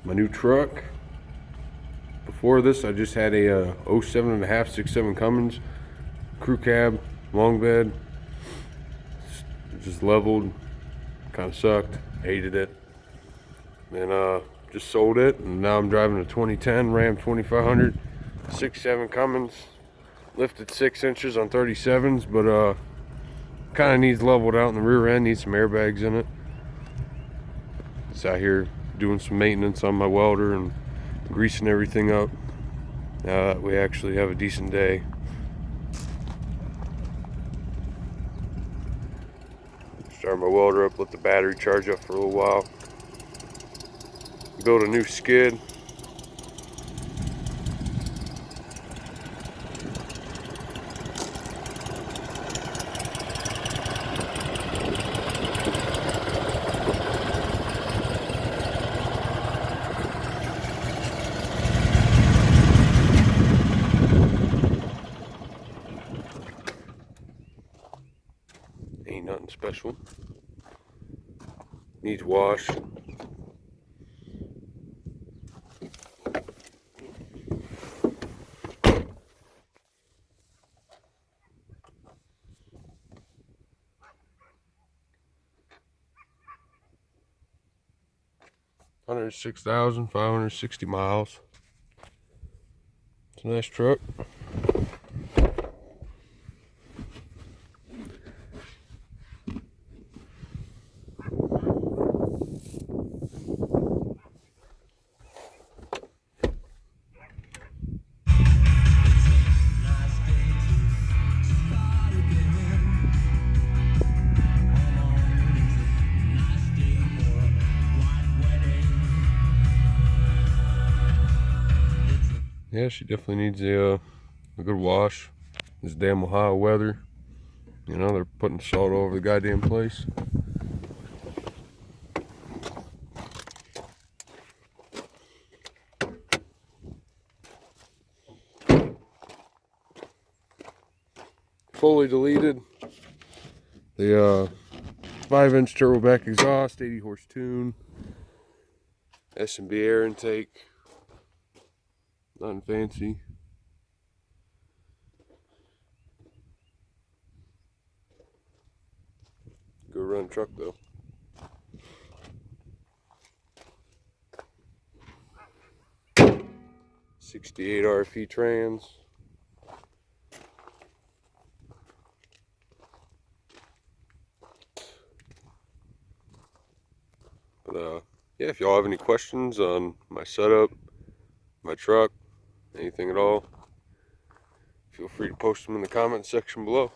my new truck. Before this, I just had a 07.5 6.7 Cummins crew cab, long bed. Just leveled, kind of sucked, hated it. Then just sold it, and now I'm driving a 2010 Ram 2500 6.7 Cummins. Lifted 6 inches on 37s, but kind of needs leveled out in the rear end. Needs some airbags in it. Just out here doing some maintenance on my welder and greasing everything up. We actually have a decent day. Start my welder up, let the battery charge up for a little while. Build a new skid. Ain't nothing special. Needs wash. $106,560 miles. It's a nice truck. Yeah, she definitely needs a good wash. This damn Ohio weather, you know, they're putting salt all over the goddamn place. Fully deleted. The 5-inch turbo back exhaust, 80 horse tune, S&B air intake. Nothing fancy. Good run truck though. '68 RFE trans. But yeah, if y'all have any questions on my setup, my truck, anything at all, feel free to post them in the comment section below.